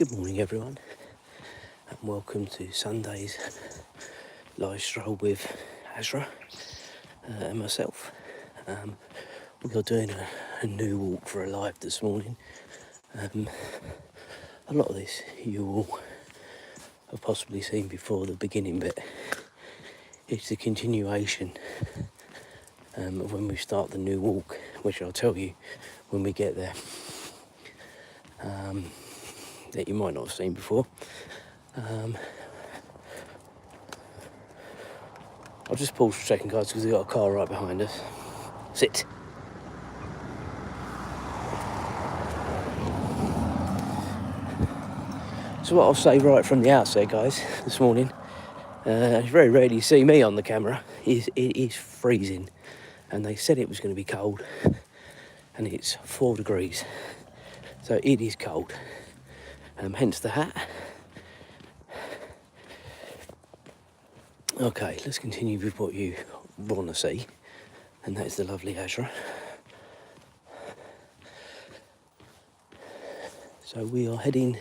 Good morning everyone, and welcome to Sunday's live stroll with Azra and myself. We are doing a new walk for a live this morning. A lot of this you will have possibly seen before the beginning, but it's the continuation of when we start the new walk, which I'll tell you when we get there, that you might not have seen before. I'll just pause for a second, guys, because we've got a car right behind us. Sit. So what I'll say right from the outset, guys, this morning, it's very rarely you see me on the camera, it is freezing. And they said it was going to be cold, and it's 4 degrees. So it is cold, hence the hat. Okay, let's continue with what you want to see, and that is the lovely Azra. So we are heading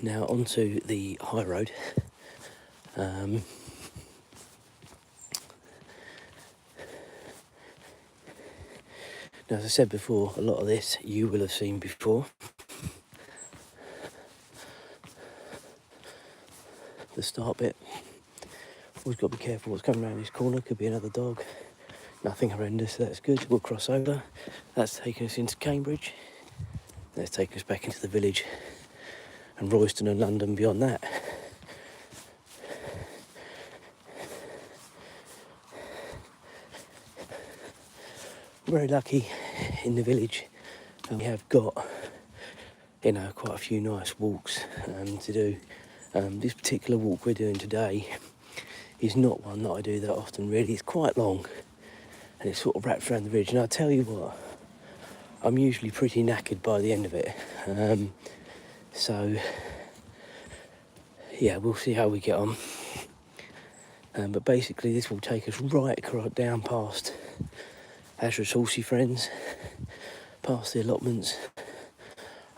now onto the high road. Now, as I said before, a lot of this you will have seen before. The start bit. Always got to be careful what's coming around this corner. Could be another dog. Nothing horrendous, that's good. We'll cross over. That's taking us into Cambridge. That's taking us back into the village and Royston and London beyond that. Very lucky in the village, and we have got, quite a few nice walks to do. This particular walk we're doing today is not one that I do that often, really. It's quite long, and it's sort of wrapped around the village. And I tell you what, I'm usually pretty knackered by the end of it. So, yeah, we'll see how we get on. But basically, this will take us right down past Azra's horsey friends, past the allotments,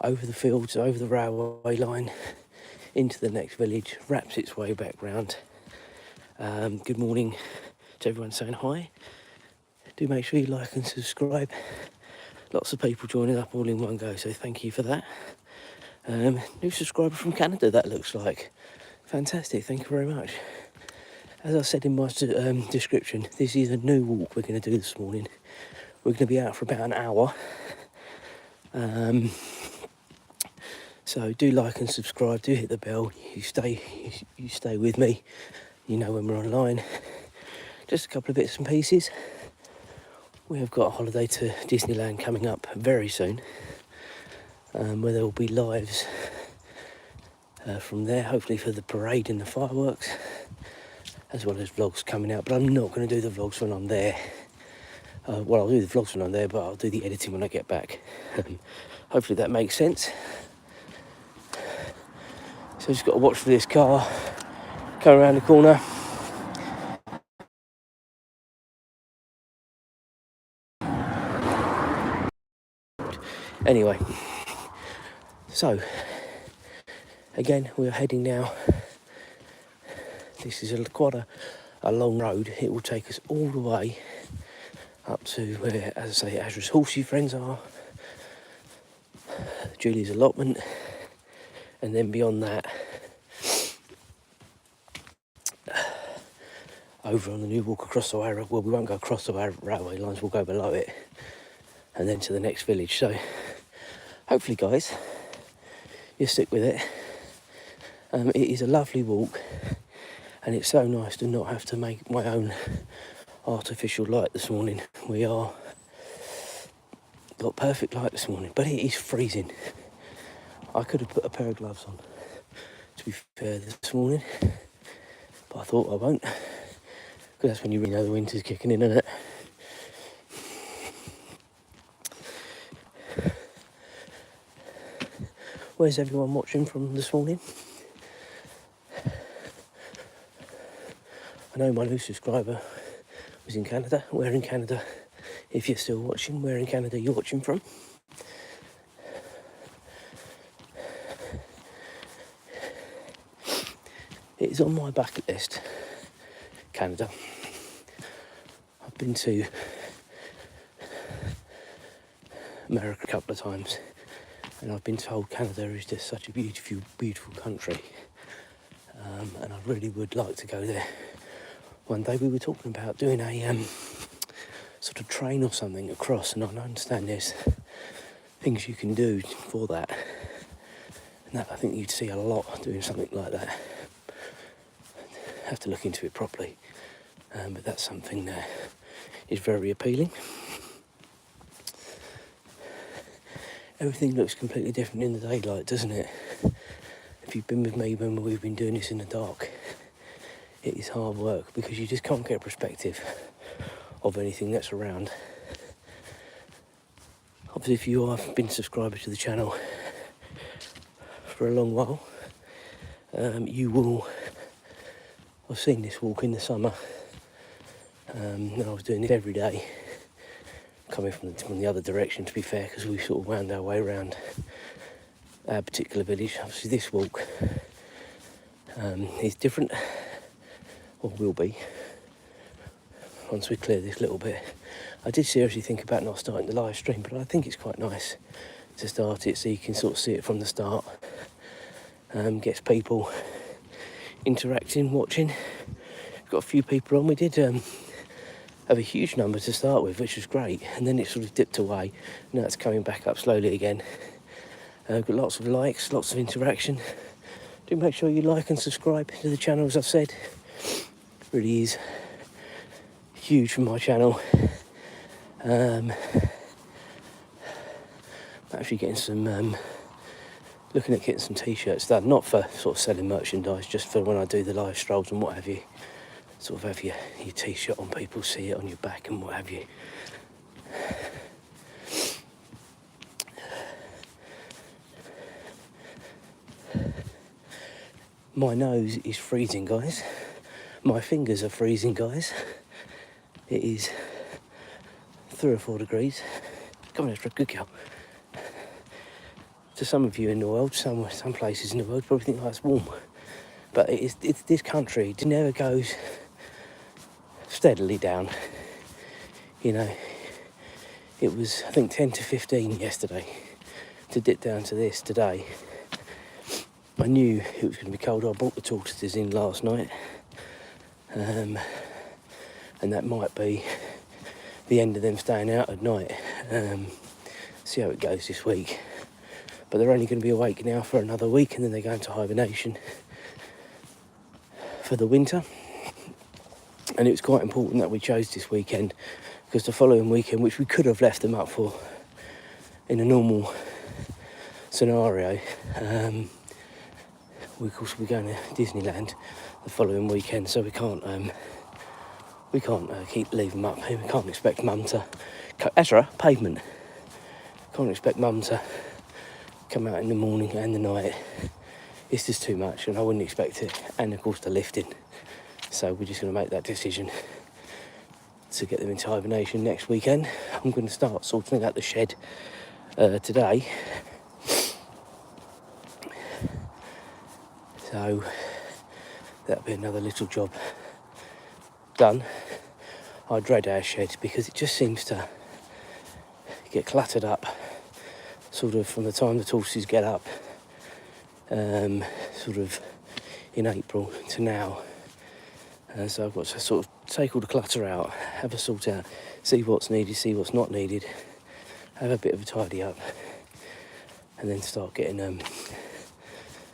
over the fields, over the railway line, into the next village, wraps its way back round. Good morning to everyone saying hi. Do make sure you like and subscribe. Lots of people joining up all in one go, so thank you for that. New subscriber from Canada, that looks like. Fantastic, thank you very much. As I said in my description, this is a new walk we're going to do this morning. We're going to be out for about an hour. So do like and subscribe, do hit the bell. You stay with me. You know when we're online. Just a couple of bits and pieces. We have got a holiday to Disneyland coming up very soon, where there will be lives from there, hopefully for the parade and the fireworks, as well as vlogs coming out. But I'm not going to do the vlogs when I'm there. Well, I'll do the vlogs when I'm there, but I'll do the editing when I get back. Hopefully that makes sense. So just got to watch for this car coming around the corner. Anyway, so again, we are heading now. This is quite a long road. It will take us all the way up to where, as I say, Azra's horsey friends are, Julie's allotment, and then beyond that, over on the new walk across the railway. Well, we won't go across the railway lines, we'll go below it, and then to the next village. So hopefully, guys, you stick with it. It is a lovely walk, and it's so nice to not have to make my own artificial light this morning. We are got perfect light this morning, but it is freezing. I could have put a pair of gloves on, to be fair, this morning, but I thought I won't, because that's when you really know the winter's kicking in, isn't it? Where's everyone watching from this morning? I know my new subscriber was in Canada. Where in Canada, if you're still watching, where in Canada you're watching from? It is on my bucket list, Canada. I've been to America a couple of times, and I've been told Canada is just such a beautiful, beautiful country, and I really would like to go there. One day we were talking about doing a sort of train or something across, and I understand there's things you can do for that, and that I think you'd see a lot doing something like that. Have to look into it properly, but that's something that is very appealing. Everything looks completely different in the daylight, doesn't it? If you've been with me when we've been doing this in the dark, it is hard work because you just can't get a perspective of anything that's around. Obviously, if you have been a subscriber to the channel for a long while, you will have seen this walk in the summer. And I was doing it every day, coming from the other direction, to be fair, because we sort of wound our way around our particular village. Obviously this walk is different, or will be, once we clear this little bit. I did seriously think about not starting the live stream, but I think it's quite nice to start it so you can sort of see it from the start. Gets people interacting, watching. Got a few people on. We did have a huge number to start with, which was great, and then it sort of dipped away. Now it's coming back up slowly again. Got lots of likes, lots of interaction. Do make sure you like and subscribe to the channel, as I've said. It really is huge for my channel. I'm actually getting some, looking at getting some t-shirts done, not for sort of selling merchandise, just for when I do the live strolls and what have you. Sort of have your t-shirt on, people see it on your back and what have you. My nose is freezing, guys. My fingers are freezing, guys. It is 3 or 4 degrees. Come on, Azra, good girl. To some of you in the world, some places in the world probably think that's warm. But it's this country, it never goes steadily down. You know, it was, I think, 10 to 15 yesterday to dip down to this today. I knew it was going to be cold. I brought the tortoises in last night, and that might be the end of them staying out at night. See how it goes this week. But they're only going to be awake now for another week, and then they go into hibernation for the winter. And it was quite important that we chose this weekend, because the following weekend, which we could have left them up for in a normal scenario, of course we're going to Disneyland the following weekend, so we can't keep leaving them up. We can't expect Mum to Azra, pavement. Can't expect Mum to come out in the morning and the night. It's just too much, and I wouldn't expect it. And of course the lifting. So we're just going to make that decision to get them into hibernation next weekend. I'm going to start sorting out the shed today. So that'll be another little job done. I dread our shed because it just seems to get cluttered up sort of from the time the tortoises get up, sort of in April to now. So I've got to sort of take all the clutter out, have a sort out, see what's needed, see what's not needed, have a bit of a tidy up, and then start getting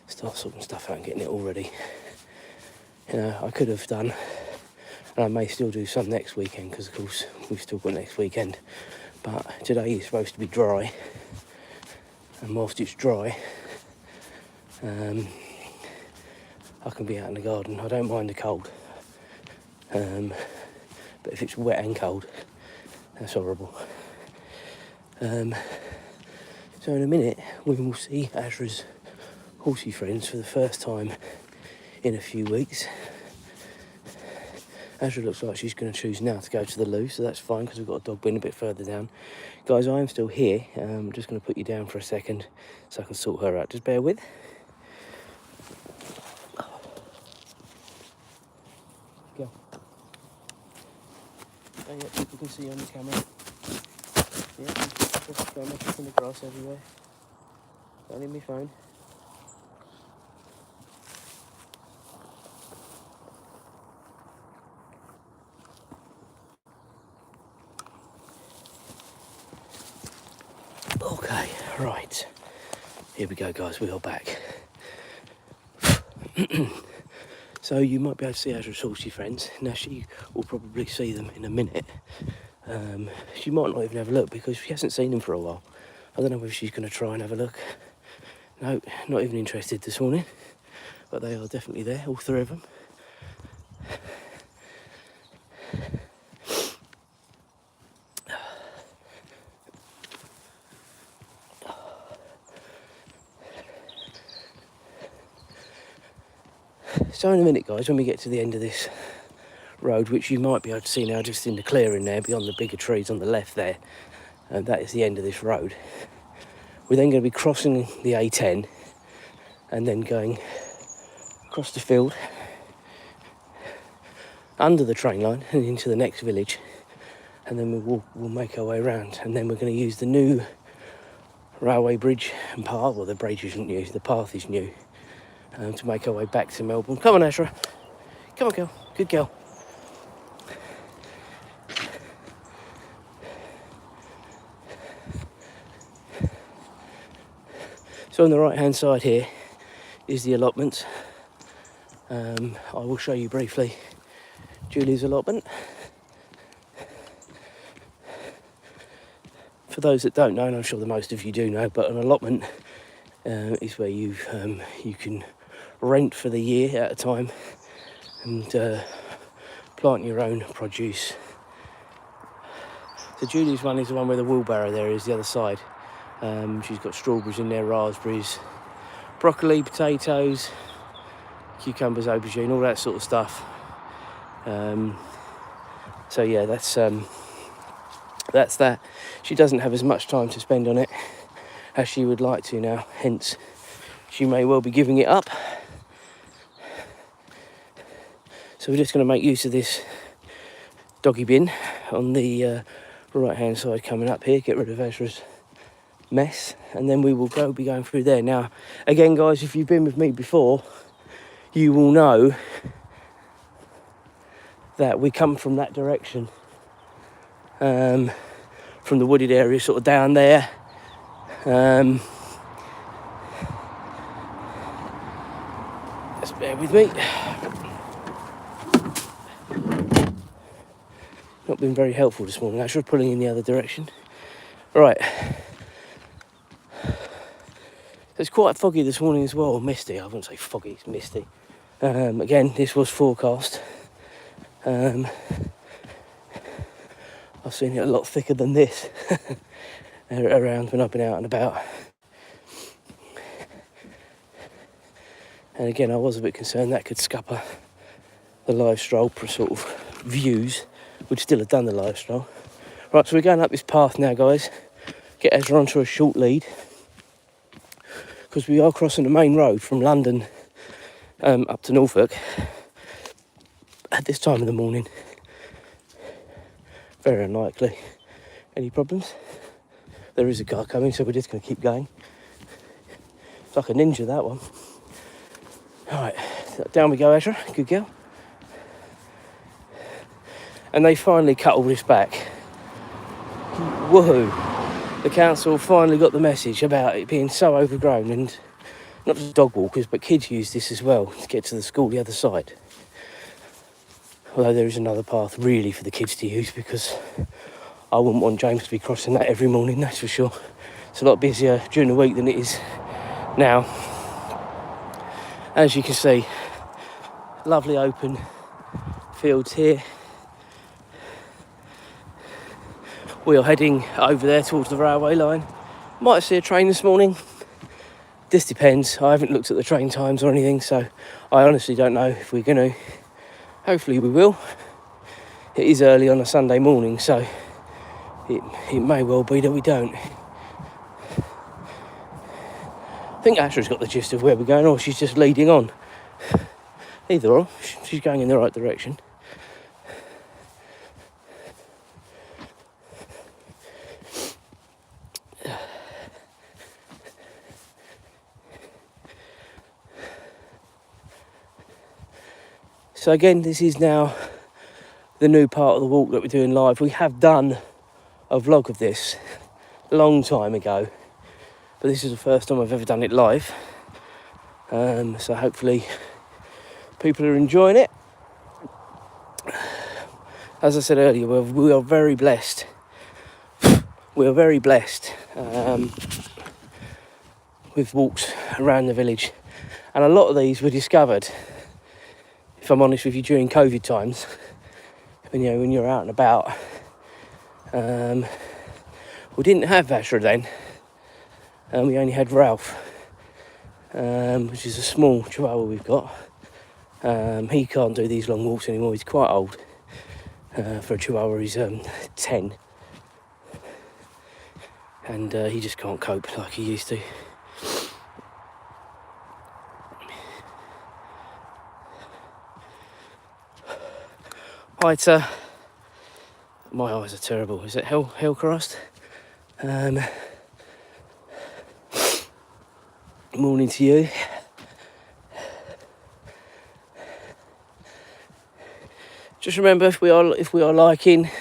start sorting stuff out and getting it all ready. You know, I could have done, and I may still do some next weekend, because of course we've still got next weekend, but today is supposed to be dry, and whilst it's dry, I can be out in the garden. I don't mind the cold, but if it's wet and cold, that's horrible. So in a minute we will see Azra's horsey friends for the first time in a few weeks. Azra looks like she's going to choose now to go to the loo, so that's fine because we've got a dog bin a bit further down. Guys, I am still here. I'm just going to put you down for a second so I can sort her out. Just bear with. Oh yeah, people can see on the camera. Yeah, just going up in the grass everywhere. Don't need my phone. Okay, right. Here we go, guys. We are back. So you might be able to see Azra's horsey friends. Now she will probably see them in a minute. She might not even have a look because she hasn't seen them for a while. I don't know whether she's going to try and have a look. No, not even interested this morning. But they are definitely there, all three of them. So in a minute, guys, when we get to the end of this road, which you might be able to see now just in the clearing there, beyond the bigger trees on the left there, and that is the end of this road. We're then going to be crossing the A10 and then going across the field, under the train line and into the next village, and then we'll make our way around, and then we're going to use the new railway bridge and path. Well, the bridge isn't new, the path is new, to make our way back to Melbourne. Come on, Azra. Come on, girl. Good girl. So on the right hand side here is the allotment. I will show you briefly Julie's allotment. For those that don't know, and I'm sure that most of you do know, but an allotment is where you can rent for the year at a time and plant your own produce. So Julie's one is the one where the wheelbarrow there is the other side. She's got strawberries in there, raspberries, broccoli, potatoes, cucumbers, aubergine, all that sort of stuff. So yeah, that's that. She doesn't have as much time to spend on it as she would like to now, hence she may well be giving it up. So we're just going to make use of this doggy bin on the right hand side coming up here, get rid of Azra's mess, and then we will be going through there. Now again, guys, if you've been with me before, you will know that we come from that direction, from the wooded area sort of down there. Just bear with me. Not been very helpful this morning, actually, pulling in the other direction. Right. It's quite foggy this morning as well, misty. I wouldn't say foggy, it's misty. Again, this was forecast. I've seen it a lot thicker than this around when I've been out and about. And again, I was a bit concerned that could scupper the live stroll sort of views. We'd still have done the live stroll. Right, so we're going up this path now, guys. Get Azra onto a short lead, because we are crossing the main road from London up to Norfolk at this time of the morning. Very unlikely. Any problems? There is a car coming, so we're just going to keep going. It's like a ninja, that one. Alright, down we go, Azra. Good girl. And they finally cut all this back. Woohoo! The council finally got the message about it being so overgrown, and not just dog walkers, but kids use this as well to get to the school the other side. Although there is another path really for the kids to use, because I wouldn't want James to be crossing that every morning, that's for sure. It's a lot busier during the week than it is now. As you can see, lovely open fields here. We are heading over there towards the railway line. Might see a train this morning. This depends. I haven't looked at the train times or anything, so I honestly don't know if we're going to. Hopefully we will. It is early on a Sunday morning, so it may well be that we don't. I think Azra's got the gist of where we're going, or she's just leading on. Either or, she's going in the right direction. So again, this is now the new part of the walk that we're doing live. We have done a vlog of this a long time ago, but this is the first time I've ever done it live. So hopefully people are enjoying it. As I said earlier, we are very blessed. We are very blessed with walks around the village, and a lot of these were discovered, if I'm honest with you, during COVID times. When you're out and about. We didn't have Azra then. We only had Ralph, which is a small chihuahua we've got. He can't do these long walks anymore. He's quite old. For a chihuahua, he's 10. And he just can't cope like he used to. Right, my eyes are terrible. Is it Hillcrest? Morning to you. Just remember, if we are liking,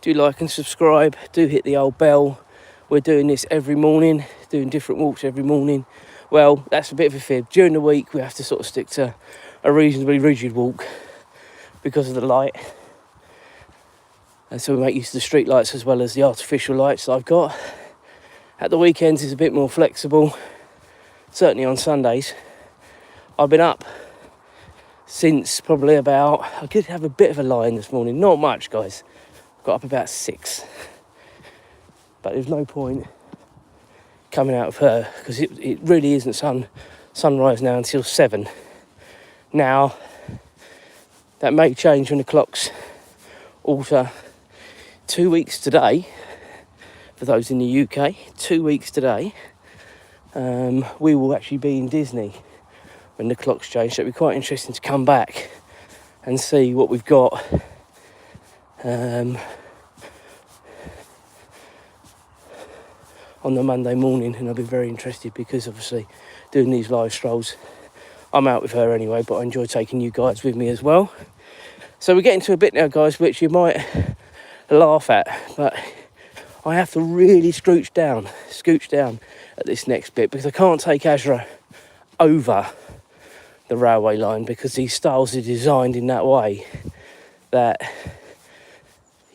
do like and subscribe. Do hit the old bell. We're doing this every morning, doing different walks every morning. Well, that's a bit of a fib. During the week, we have to sort of stick to a reasonably rigid walk because of the light. And so we make use of the street lights as well as the artificial lights that I've got. At the weekends, it's a bit more flexible. Certainly on Sundays. I've been up since probably about, I could have a bit of a lie-in this morning. Not much, guys. Got up about 6. But there's no point coming out of her because it really isn't sunrise now until 7. Now, that may change when the clocks alter. 2 weeks today, for those in the UK, 2 weeks today, we will actually be in Disney when the clocks change. So it'll be quite interesting to come back and see what we've got on the Monday morning, and I'll be very interested because obviously doing these live strolls, I'm out with her anyway, but I enjoy taking you guys with me as well. So we're getting to a bit now, guys, which you might laugh at, but I have to really scooch down at this next bit because I can't take Azra over the railway line because these stalls are designed in that way that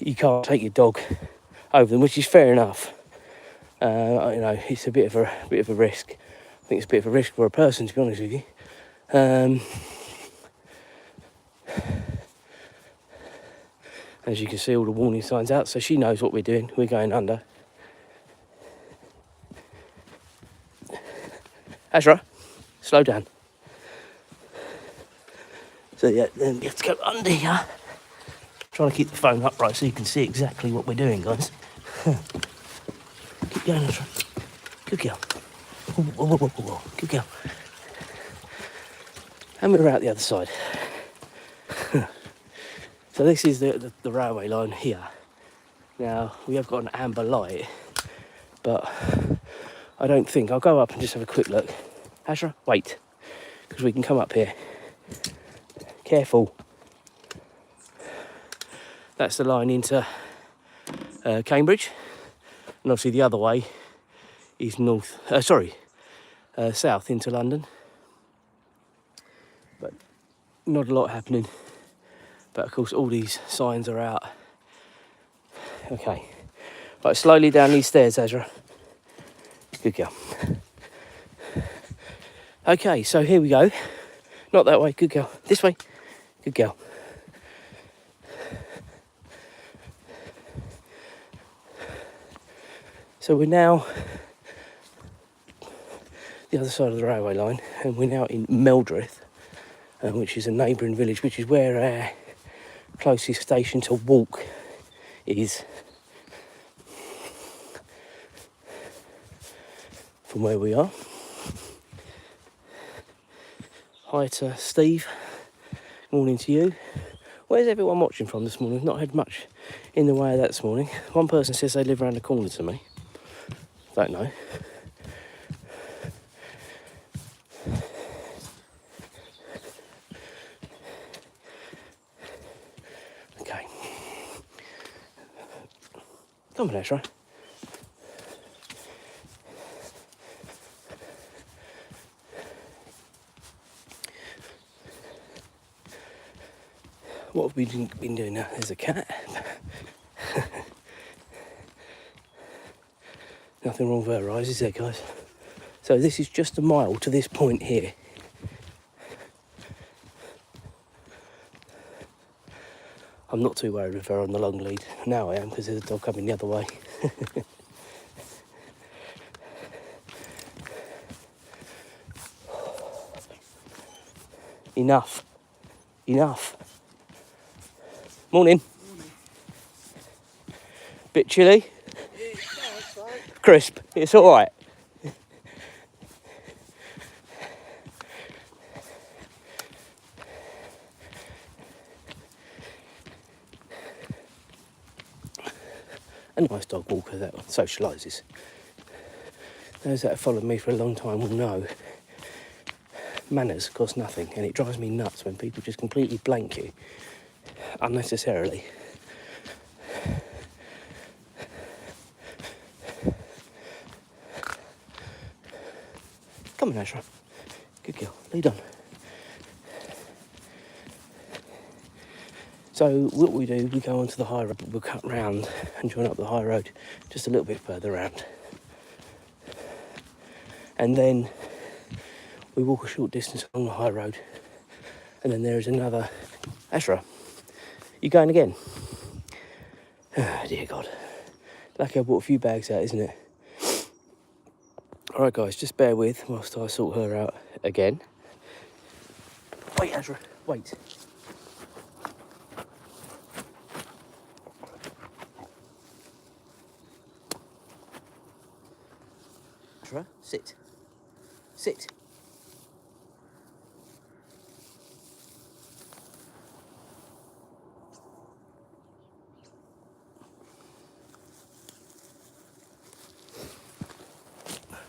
you can't take your dog over them, which is fair enough. It's a bit of a risk. I think it's a bit of a risk for a person, to be honest with you. As you can see, all the warning signs out, so she knows what we're doing. We're going under. Azra, slow down. So yeah, then you have to go under here. Trying to keep the phone upright so you can see exactly what we're doing, guys. Keep going, Azra. Good girl. Whoa. Good girl. And we're out the other side. So this is the railway line here. Now, we have got an amber light, but I don't think, I'll go up and just have a quick look. Azra, wait, because we can come up here. Careful. That's the line into Cambridge, and obviously the other way is south into London. But not a lot happening. But of course all these signs are out. Okay. Right, slowly down these stairs, Azra. Good girl. Okay, so here we go. Not that way, good girl. This way. Good girl. So we're now the other side of the railway line, and we're now in Meldreth, which is a neighbouring village, which is where our closest station to walk is from where we are. Hi to Steve. Morning to you. Where's everyone watching from this morning? Not had much in the way of that this morning. One person says they live around the corner to me. Don't know. Come on, Azra. What have we been doing now? There's a cat. Nothing wrong with her eyes, is there, guys? So this is just a mile to this point here. I'm not too worried with her on the long lead. Now I am, because there's a dog coming the other way. Enough. Enough. Morning. Morning. Bit chilly? Yeah, it's right. Crisp. It's all right. A nice dog walker that socialises. Those that have followed me for a long time will know manners cost nothing, and it drives me nuts when people just completely blank you unnecessarily. Come on, Azra. Good girl. Lead on. So what we do, we go onto the high road, but we'll cut round and join up the high road just a little bit further round. And then we walk a short distance along the high road, and then there is another... Azra, you going again? Oh, dear God. Lucky I brought a few bags out, isn't it? Alright guys, just bear with whilst I sort her out again. Wait, Azra, wait. Azra, sit. Sit.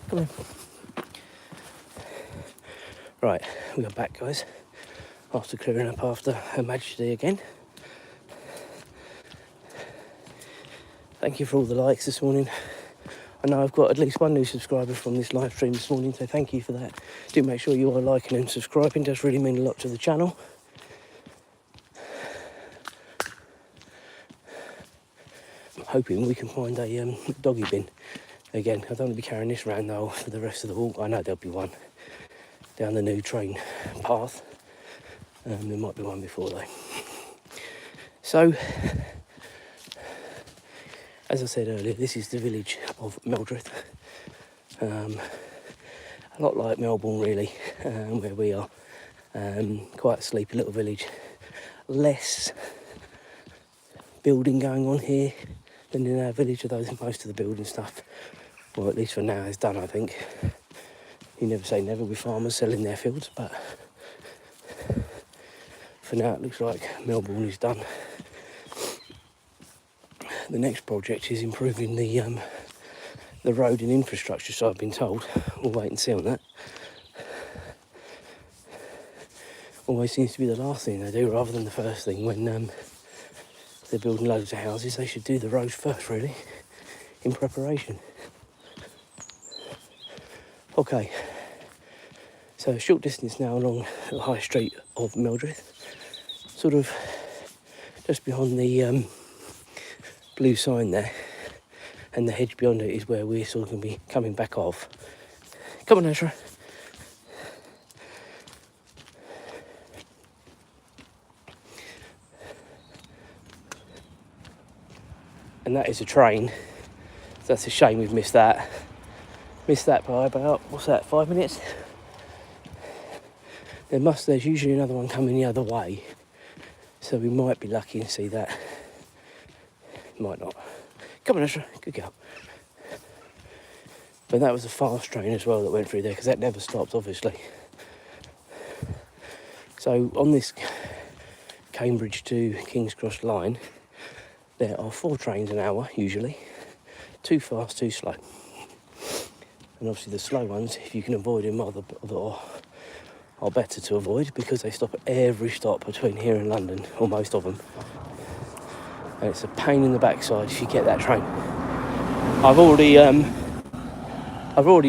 Come on. Right, we are back, guys, after clearing up after Her Majesty again. Thank you for all the likes this morning. I know I've got at least one new subscriber from this live stream this morning, so thank you for that. Do make sure you are liking and subscribing, it does really mean a lot to the channel. I'm hoping we can find a doggy bin again. I don't want to be carrying this around though for the rest of the walk. I know there'll be one down the new train path. There might be one before though. So, as I said earlier, this is the village of Meldreth. A lot like Melbourne really, where we are. Quite a sleepy little village. Less building going on here than in our village, although most of the building stuff, well at least for now, is done I think. You never say never with farmers selling their fields, but for now it looks like Melbourne is done. The next project is improving the road and infrastructure, so I've been told. We'll wait and see on that. Always seems to be the last thing they do rather than the first thing. When they're building loads of houses, they should do the roads first, really, in preparation. Okay, so a short distance now along the high street of Meldreth, sort of just behind the blue sign there, and the hedge beyond it is where we're sort of going to be coming back off. Come on, Azra. And that is a train. So that's a shame we've missed that. Missed that by about, what's that, 5 minutes? There's usually another one coming the other way. So we might be lucky and see that. Might not. Come on, Azra, good girl. But that was a fast train as well that went through there, because that never stopped, obviously. So on this Cambridge to King's Cross line, there are 4 trains an hour, usually. 2 fast, 2 slow. And obviously the slow ones, if you can avoid them, are better to avoid, because they stop at every stop between here and London, or most of them. And it's a pain in the backside if you get that train. I've already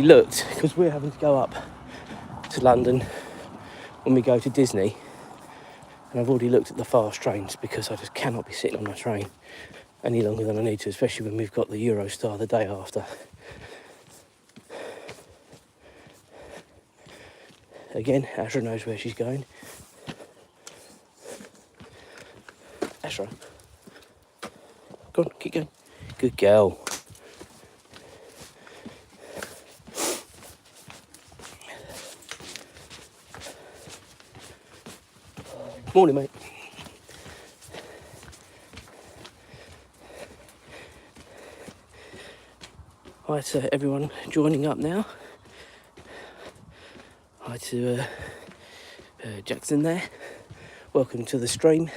looked, because we're having to go up to London when we go to Disney, and I've already looked at the fast trains because I just cannot be sitting on a train any longer than I need to, especially when we've got the Eurostar the day after. Again, Azra knows where she's going. Azra, go on, keep going. Good girl. Morning, mate. Hi to everyone joining up now. Hi to Jackson there. Welcome to the stream.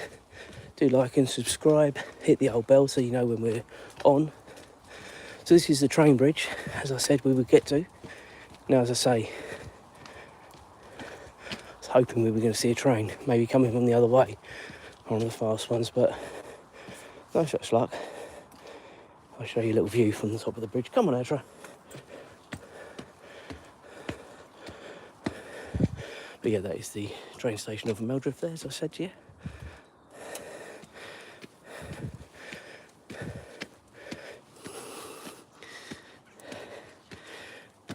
Do like and subscribe. Hit the old bell so you know when we're on. So this is the train bridge, as I said we would get to. Now, as I say, I was hoping we were going to see a train, maybe coming from the other way, one of the fast ones, but no such luck. I'll show you a little view from the top of the bridge. Come on, Azra. But yeah, that is the train station of Meldrift there, as I said to you.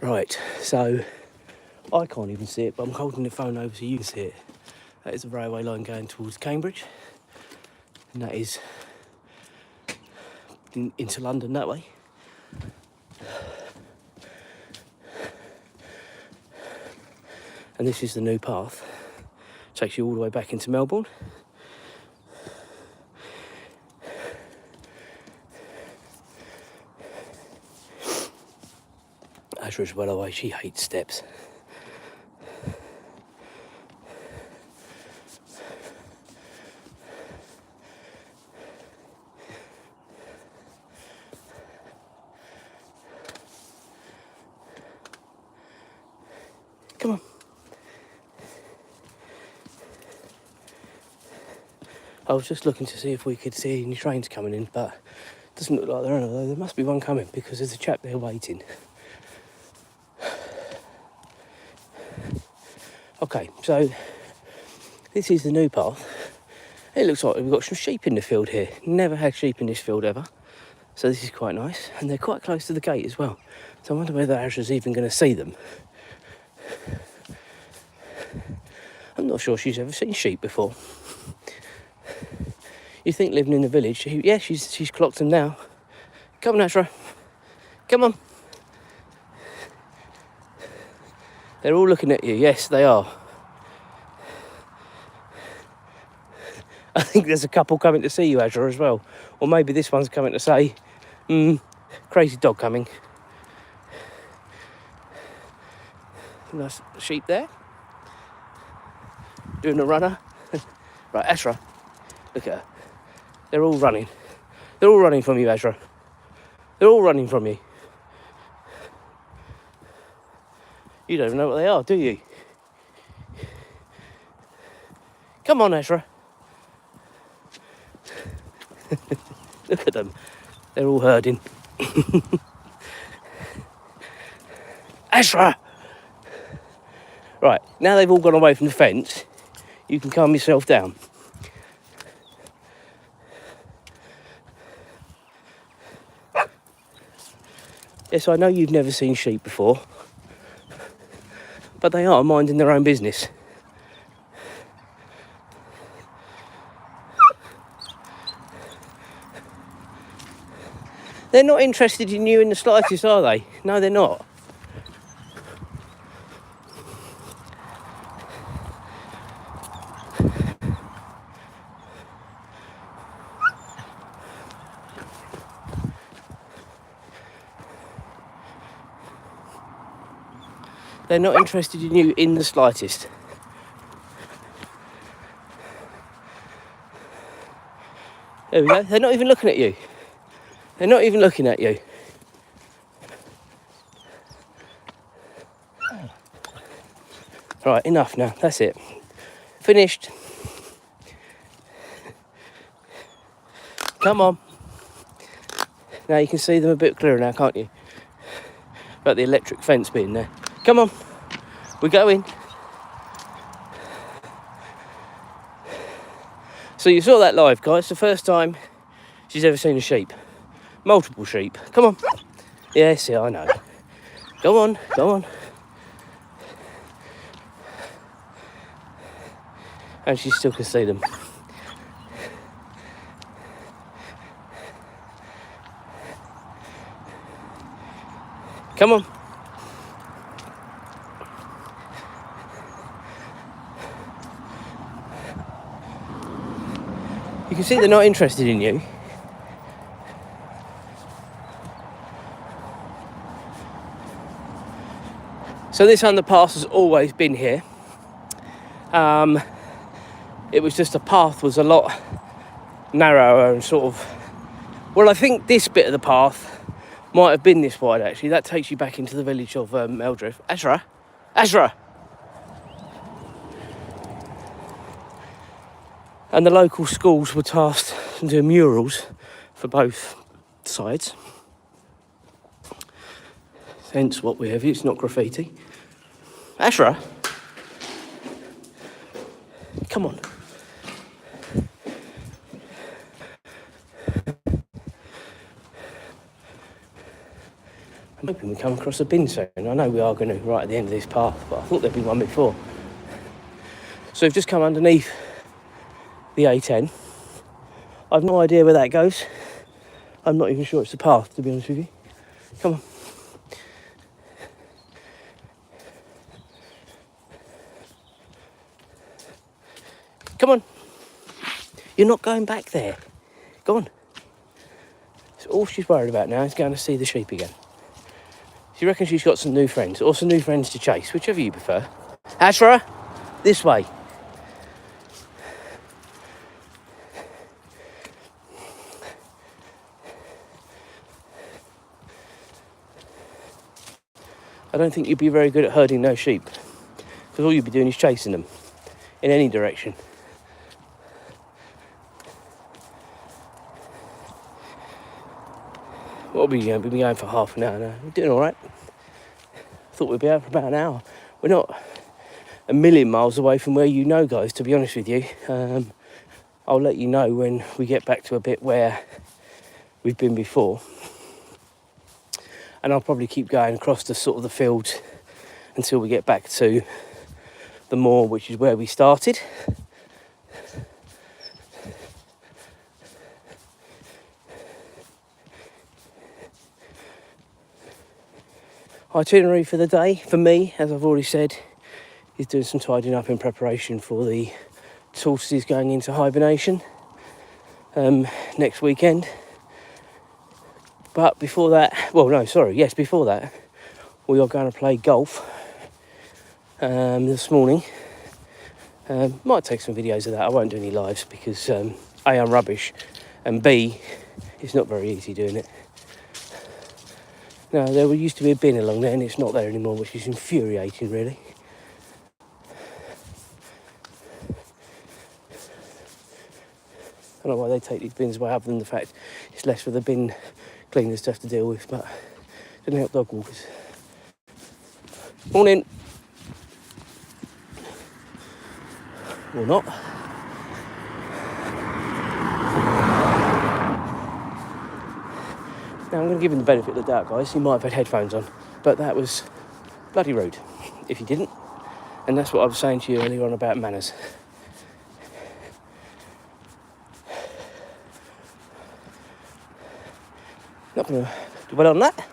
Right, so I can't even see it, but I'm holding the phone over so you can see it. That is the railway line going towards Cambridge, and that is into London that way. And this is the new path. Takes you all the way back into Melbourne. Azra's well away, she hates steps. Come on. I was just looking to see if we could see any trains coming in, but it doesn't look like there are, although there must be one coming because there's a chap there waiting. Okay, so this is the new path. It looks like we've got some sheep in the field here. Never had sheep in this field ever. So this is quite nice. And they're quite close to the gate as well. So I wonder whether Azra's even going to see them. I'm not sure she's ever seen sheep before. You think living in the village, yeah, she's clocked them now. Come on, Azra. Come on. They're all looking at you. Yes, they are. I think there's a couple coming to see you, Azra, as well. Or maybe this one's coming to say, crazy dog coming. Nice sheep there. Doing a runner. Right, Azra. Look at her. They're all running. They're all running from you, Azra. They're all running from you. You don't even know what they are, do you? Come on, Azra. Look at them. They're all herding. Azra! Right, now they've all gone away from the fence, you can calm yourself down. Yes, I know you've never seen sheep before, but they are minding their own business. They're not interested in you in the slightest, are they? No, they're not. They're not interested in you in the slightest. There we go. They're not even looking at you. They're not even looking at you. Right, enough now. That's it. Finished. Come on. Now you can see them a bit clearer now, can't you? About the electric fence being there. Come on, we're going. So you saw that live, guys. The first time she's ever seen a sheep. Multiple sheep. Come on. Yes, yeah, I know. Go on, go on. And she still can see them. Come on. You can see they're not interested in you. So this underpass has always been here. It was just the path was a lot narrower and sort of... Well, I think this bit of the path might have been this wide, actually. That takes you back into the village of Eldrift. Azra! Azra! And the local schools were tasked to do murals for both sides. Hence what we have. It's not graffiti. Azra! Come on. I'm hoping we come across a bin soon. I know we are going to right at the end of this path, but I thought there'd be one before. So we've just come underneath the A10. I've no idea where that goes. I'm not even sure it's the path, to be honest with you. Come on. Come on. You're not going back there. Go on. So all she's worried about now is going to see the sheep again. She reckons she's got some new friends, or some new friends to chase, whichever you prefer. Azra, this way. I don't think you'd be very good at herding those sheep, because all you'd be doing is chasing them in any direction. What are we going? We've been going for half an hour now. We're doing all right. Thought we'd be out for about an hour. We're not a million miles away from where you know, guys, to be honest with you. I'll let you know when we get back to a bit where we've been before. And I'll probably keep going across the sort of the fields until we get back to the moor, which is where we started. Itinerary for the day, for me, as I've already said, is doing some tidying up in preparation for the tortoises going into hibernation next weekend. But before that, before that, we are going to play golf this morning. Might take some videos of that. I won't do any lives because A, I'm rubbish, and B, it's not very easy doing it. Now, there used to be a bin along there and it's not there anymore, which is infuriating, really. I don't know why they take these bins away, other than the fact it's less for the bin cleaners to have to deal with, but it doesn't help dog walkers. Morning. Or not. Now, I'm going to give him the benefit of the doubt, guys. He might have had headphones on, but that was bloody rude if you didn't. And that's what I was saying to you earlier on about manners. Not going to dwell on that.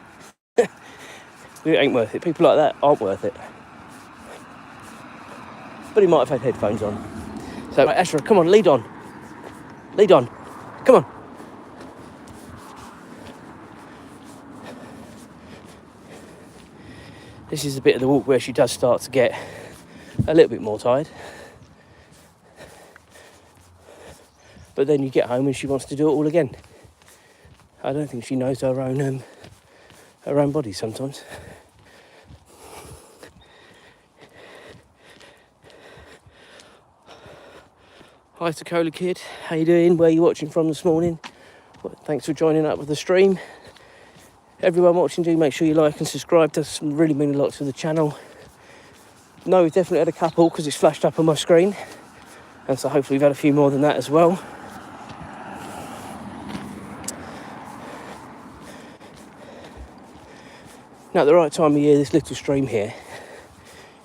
It ain't worth it. People like that aren't worth it. But he might have had headphones on. So, Azra, come on, lead on. Lead on. Come on. This is the bit of the walk where she does start to get a little bit more tired. But then you get home and she wants to do it all again. I don't think she knows her own body sometimes. Hi to Cola Kid, how you doing? Where are you watching from this morning? Well, thanks for joining up with the stream. Everyone watching, do make sure you like and subscribe. Does really mean a lot to the channel. No, we've definitely had a couple because it's flashed up on my screen, and so hopefully we've had a few more than that as well. Now at the right time of year, this little stream here,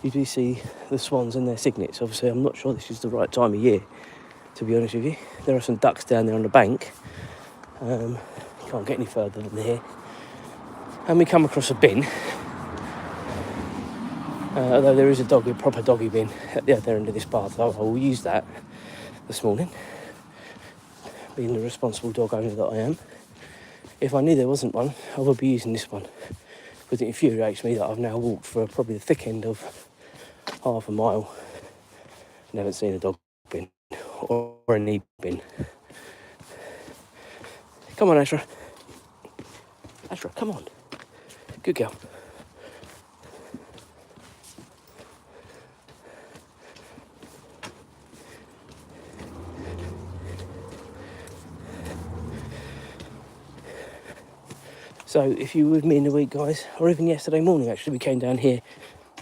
you do see the swans and their cygnets. Obviously I'm not sure this is the right time of year, to be honest with you. There are some ducks down there on the bank. Can't get any further than here. And we come across a bin, although there is a proper doggy bin at the other end of this path. I will use that this morning, being the responsible dog owner that I am. If I knew there wasn't one, I would be using this one, because it infuriates me that I've now walked for probably the thick end of half a mile and haven't seen a dog bin or a knee bin. Come on, Azra. Azra, come on. Good girl. So if you were with me in the week, guys, or even yesterday morning, actually, we came down here,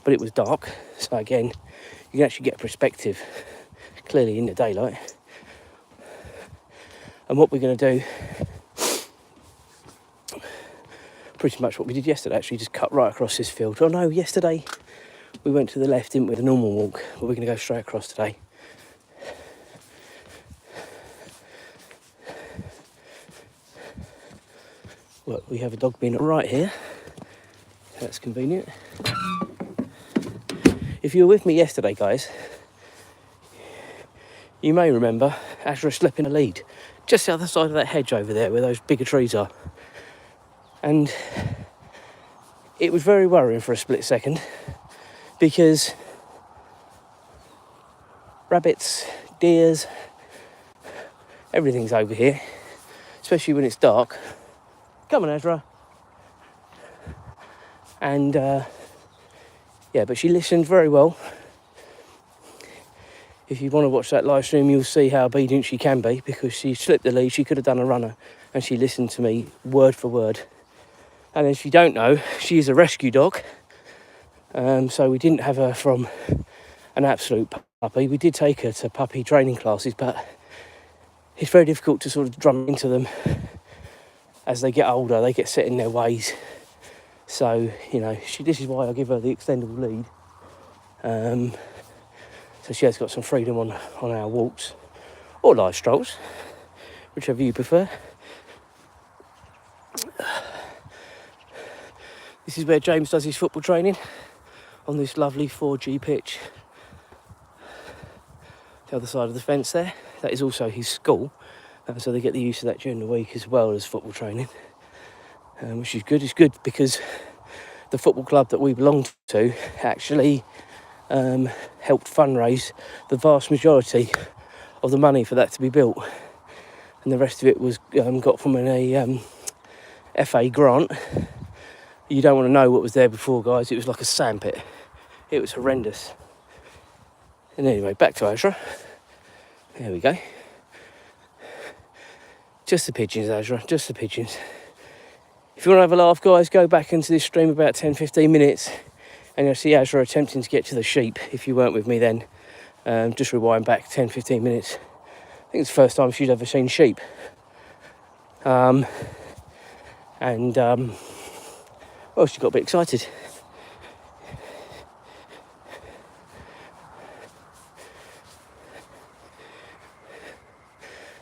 but it was dark. So again, you can actually get a perspective clearly in the daylight. And what we're going to do, pretty much what we did yesterday, actually, just cut right across this field. Oh no, yesterday we went to the left, didn't we, the normal walk, but we're going to go straight across today. Well, we have a dog bin right here. That's convenient. If you were with me yesterday, guys, you may remember Azra slept in a lead just the other side of that hedge over there where those bigger trees are. And it was very worrying for a split second, because rabbits, deers, everything's over here, especially when it's dark. Come on, Azra. And yeah, but she listened very well. If you want to watch that live stream, you'll see how obedient she can be, because she slipped the lead. She could have done a runner, and she listened to me word for word. And as you don't know, she is a rescue dog. So we didn't have her from an absolute puppy. We did take her to puppy training classes, but it's very difficult to sort of drum into them. As they get older, they get set in their ways. So, you know, this is why I give her the extendable lead. So she has got some freedom on our walks, or live strolls, whichever you prefer. This is where James does his football training, on this lovely 4G pitch. The other side of the fence there, that is also his school. So they get the use of that during the week as well as football training, which is good. It's good because the football club that we belong to actually helped fundraise the vast majority of the money for that to be built, and the rest of it was got from an FA grant. You don't want to know what was there before, guys. It was like a sandpit. It was horrendous. And anyway, back to Azra. There we go. Just the pigeons, Azra, just the pigeons. If you want to have a laugh, guys, go back into this stream about 10-15 minutes and you'll see Azra attempting to get to the sheep. If you weren't with me then, just rewind back 10-15 minutes. I think it's the first time she's ever seen sheep. Well, she got a bit excited.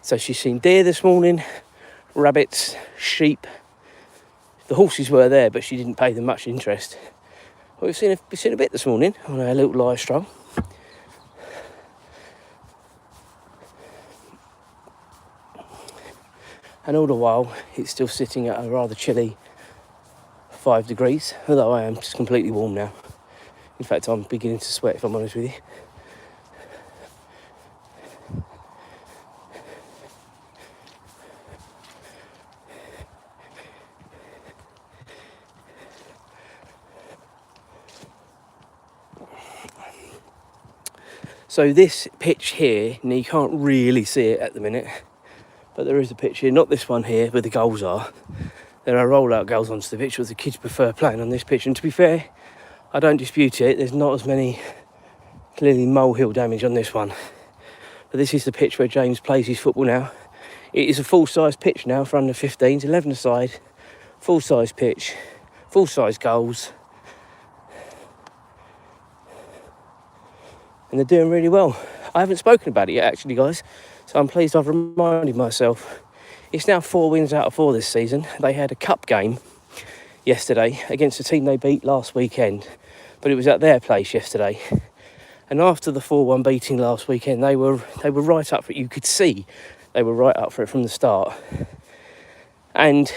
So she's seen deer this morning, rabbits, sheep. The horses were there, but she didn't pay them much interest. Well, we've seen a bit this morning on our little live stroll. And all the while, it's still sitting at a rather chilly 5 degrees, although I am just completely warm now. In fact, I'm beginning to sweat, if I'm honest with you. So this pitch here, and you can't really see it at the minute, but there is a pitch here, not this one here where the goals are, There are rollout goals onto the pitch, but the kids prefer playing on this pitch. And to be fair, I don't dispute it. There's not as many clearly molehill damage on this one. But this is the pitch where James plays his football now. It is a full-size pitch now for under 15s, 11 aside, full-size pitch, full-size goals. And they're doing really well. I haven't spoken about it yet, actually, guys, so I'm pleased I've reminded myself. It's now 4 wins out of 4 this season. They had a cup game yesterday against a team they beat last weekend, but it was at their place yesterday. And after the 4-1 beating last weekend, they were right up for it. You could see they were right up for it from the start. And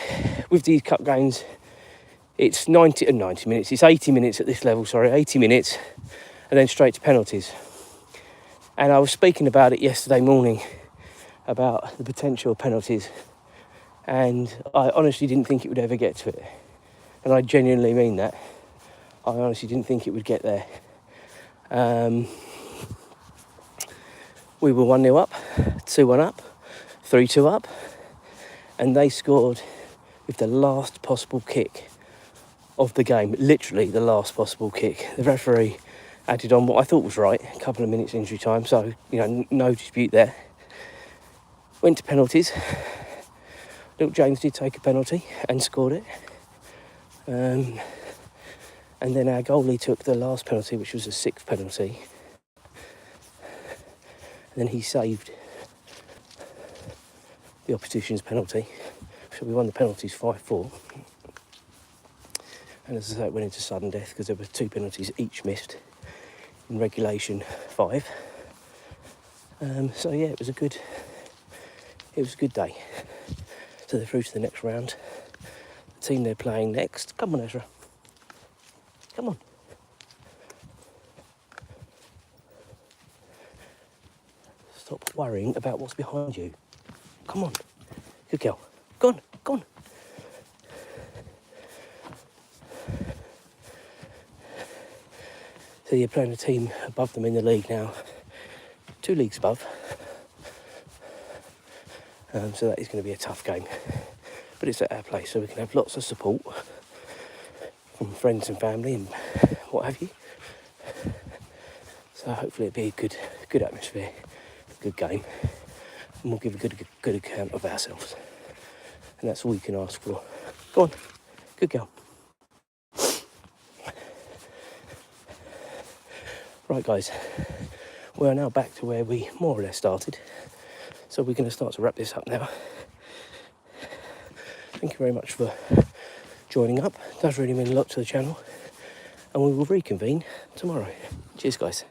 with these cup games, it's 90 minutes. It's 80 minutes at this level, 80 minutes, and then straight to penalties. And I was speaking about it yesterday morning, about the potential penalties, and I honestly didn't think it would ever get to it. And I genuinely mean that. I honestly didn't think it would get there. We were 1-0 up, 2-1 up, 3-2 up, and they scored with the last possible kick of the game, literally the last possible kick. The referee added on what I thought was right, a couple of minutes injury time, so, no dispute there. Went to penalties. Little James did take a penalty and scored it. And then our goalie took the last penalty, which was a 6th penalty. And then he saved the opposition's penalty. So we won the penalties 5-4. And as I say, it went into sudden death because there were 2 penalties each missed in regulation 5. So yeah, it was a good day. So they're through to the next round. The team they're playing next. Come on, Azra. Come on. Stop worrying about what's behind you. Come on. Good girl. Go on. Go on. So you're playing a team above them in the league now. 2 leagues above. So that is going to be a tough game. But it's at our place, so we can have lots of support from friends and family and what have you. So hopefully it'll be a good atmosphere, a good game, and we'll give a good account of ourselves. And that's all you can ask for. Go on, good girl. Right, guys, we are now back to where we more or less started. So we're going to start to wrap this up now. Thank you very much for joining up. It does really mean a lot to the channel. And we will reconvene tomorrow. Cheers, guys.